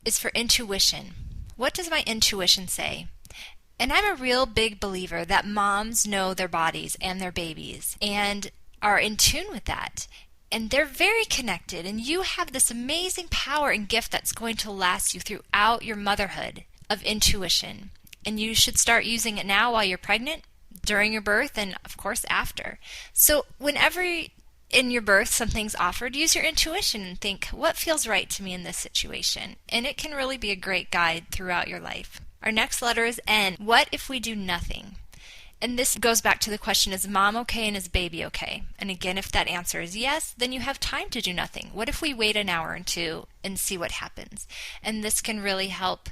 is for intuition. What does my intuition say? And I'm a real big believer that moms know their bodies and their babies and are in tune with that. And they're very connected, and you have this amazing power and gift that's going to last you throughout your motherhood of intuition. And you should start using it now while you're pregnant, during your birth, and of course after. So whenever in your birth something's offered, use your intuition and think, what feels right to me in this situation? And it can really be a great guide throughout your life. Our next letter is N. What if we do nothing? And this goes back to the question, is mom okay and is baby okay? And again, if that answer is yes, then you have time to do nothing. What if we wait an hour or two and see what happens? And this can really help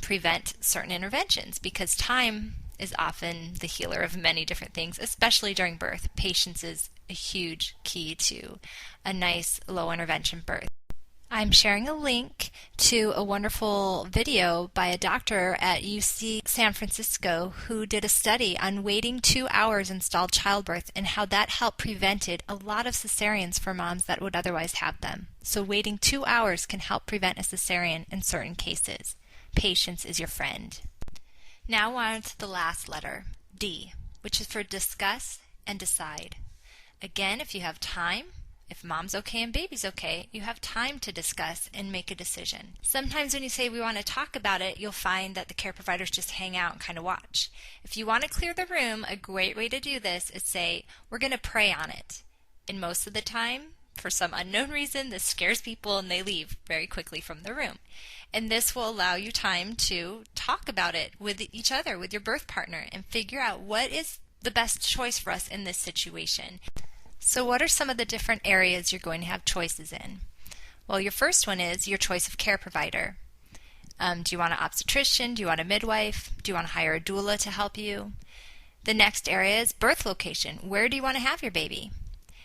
prevent certain interventions, because time is often the healer of many different things, especially during birth. Patience is a huge key to a nice low intervention birth. I'm sharing a link to a wonderful video by a doctor at UC San Francisco who did a study on waiting 2 hours in stalled childbirth and how that helped prevented a lot of cesareans for moms that would otherwise have them. So waiting 2 hours can help prevent a cesarean in certain cases. Patience is your friend. Now on to the last letter, D, which is for discuss and decide. Again, if you have time, if mom's okay and baby's okay, you have time to discuss and make a decision. Sometimes when you say we want to talk about it, you'll find that the care providers just hang out and kind of watch. If you want to clear the room, a great way to do this is say, we're going to pray on it. And most of the time, for some unknown reason, this scares people and they leave very quickly from the room. And this will allow you time to talk about it with each other, with your birth partner, and figure out what is the best choice for us in this situation. So what are some of the different areas you're going to have choices in? Well, your first one is your choice of care provider. Do you want an obstetrician? Do you want a midwife? Do you want to hire a doula to help you? The next area is birth location. Where do you want to have your baby?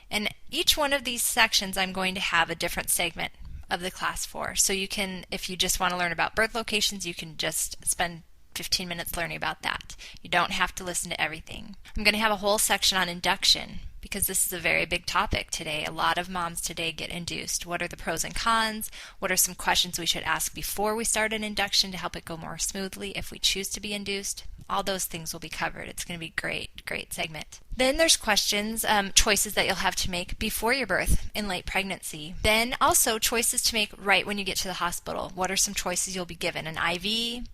And each one of these sections I'm going to have a different segment of the class for. So you can, if you just want to learn about birth locations, you can just spend 15 minutes learning about that. You don't have to listen to everything. I'm going to have a whole section on induction, because this is a very big topic today. A lot of moms today get induced. What are the pros and cons? What are some questions we should ask before we start an induction to help it go more smoothly if we choose to be induced? All those things will be covered. It's going to be a great segment. Then there's questions, choices that you'll have to make before your birth in late pregnancy. Then also choices to make right when you get to the hospital. What are some choices you'll be given? An IV?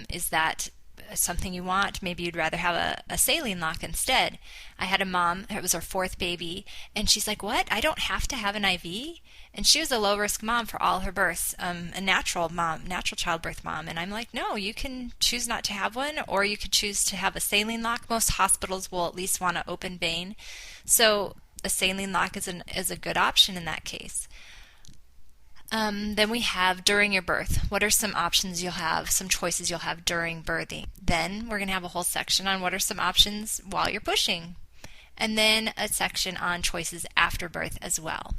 Is that something you want? Maybe you'd rather have a saline lock instead. I had a mom, it was her fourth baby, and she's like, what? I don't have to have an IV? And she was a low-risk mom for all her births, a natural childbirth mom. And I'm like, no, you can choose not to have one, or you could choose to have a saline lock. Most hospitals will at least want an open vein. So a saline lock is a good option in that case. Then we have during your birth. What are some options you'll have, some choices you'll have during birthing? Then we're going to have a whole section on what are some options while you're pushing. And then a section on choices after birth as well.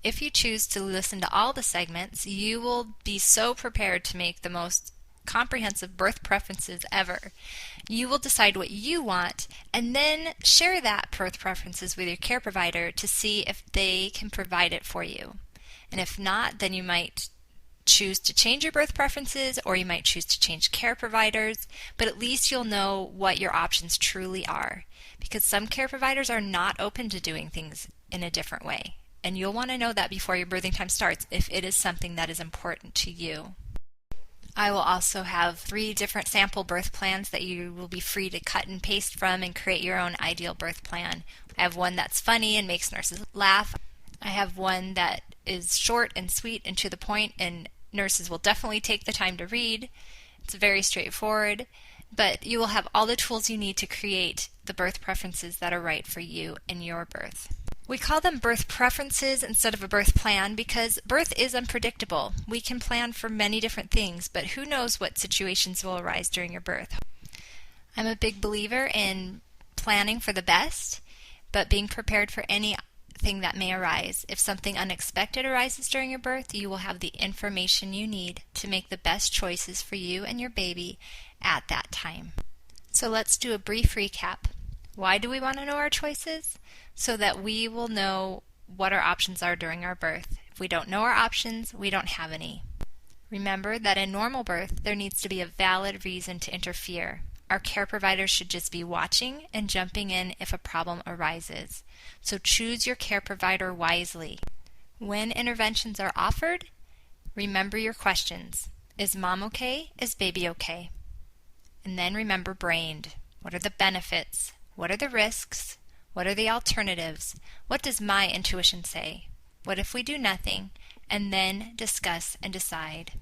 If you choose to listen to all the segments, you will be so prepared to make the most comprehensive birth preferences ever. You will decide what you want and then share that birth preferences with your care provider to see if they can provide it for you. And if not, then you might choose to change your birth preferences, or you might choose to change care providers, but at least you'll know what your options truly are, because some care providers are not open to doing things in a different way. And you'll want to know that before your birthing time starts if it is something that is important to you. I will also have 3 different sample birth plans that you will be free to cut and paste from and create your own ideal birth plan. I have one that's funny and makes nurses laugh. I have one that is short and sweet and to the point, and nurses will definitely take the time to read. It's very straightforward, but you will have all the tools you need to create the birth preferences that are right for you and your birth. We call them birth preferences instead of a birth plan because birth is unpredictable. We can plan for many different things, but who knows what situations will arise during your birth. I'm a big believer in planning for the best, but being prepared for anything that may arise. If something unexpected arises during your birth, you will have the information you need to make the best choices for you and your baby at that time. So let's do a brief recap. Why do we want to know our choices? So that we will know what our options are during our birth. If we don't know our options, we don't have any. Remember that in normal birth, there needs to be a valid reason to interfere. Our care providers should just be watching and jumping in if a problem arises. So choose your care provider wisely. When interventions are offered, remember your questions. Is mom okay? Is baby okay? And then remember BRAINed. What are the benefits? What are the risks? What are the alternatives? What does my intuition say? What if we do nothing? And then discuss and decide.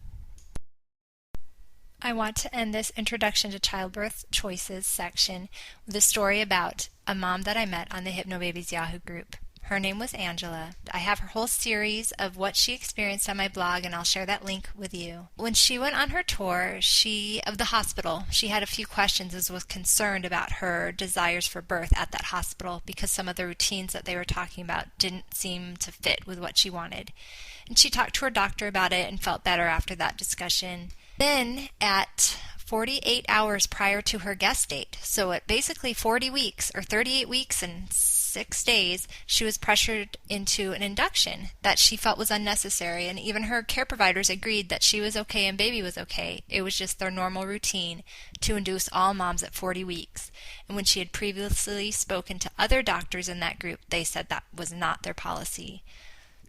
I want to end this Introduction to Childbirth Choices section with a story about a mom that I met on the HypnoBabies Yahoo group. Her name was Angela. I have her whole series of what she experienced on my blog, and I'll share that link with you. When she went on her tour of the hospital, she had a few questions as was concerned about her desires for birth at that hospital because some of the routines that they were talking about didn't seem to fit with what she wanted. And she talked to her doctor about it and felt better after that discussion. Then at 48 hours prior to her guest date, so at basically 40 weeks or 38 weeks and 6 days, she was pressured into an induction that she felt was unnecessary, and even her care providers agreed that she was okay and baby was okay. It was just their normal routine to induce all moms at 40 weeks. And when she had previously spoken to other doctors in that group, they said that was not their policy.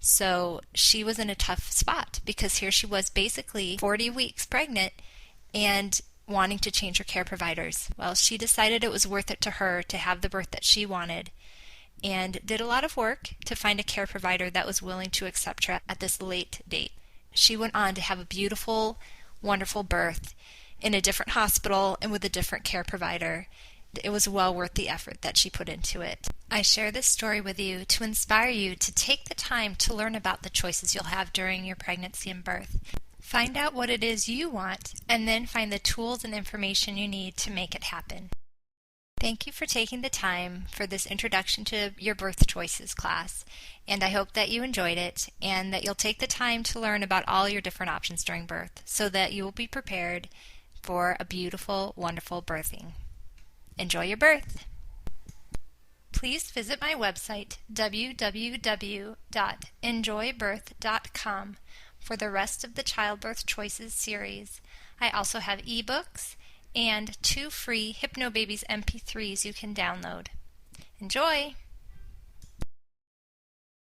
So she was in a tough spot because here she was basically 40 weeks pregnant and wanting to change her care providers. Well, she decided it was worth it to her to have the birth that she wanted and did a lot of work to find a care provider that was willing to accept her at this late date. She went on to have a beautiful, wonderful birth in a different hospital and with a different care provider. It was well worth the effort that she put into it. I share this story with you to inspire you to take the time to learn about the choices you'll have during your pregnancy and birth. Find out what it is you want, and then find the tools and information you need to make it happen. Thank you for taking the time for this Introduction to Your Birth Choices class, and I hope that you enjoyed it and that you'll take the time to learn about all your different options during birth so that you will be prepared for a beautiful, wonderful birthing. Enjoy your birth! Please visit my website, www.enjoybirth.com, for the rest of the Childbirth Choices series. I also have ebooks and 2 free HypnoBabies MP3s you can download. Enjoy!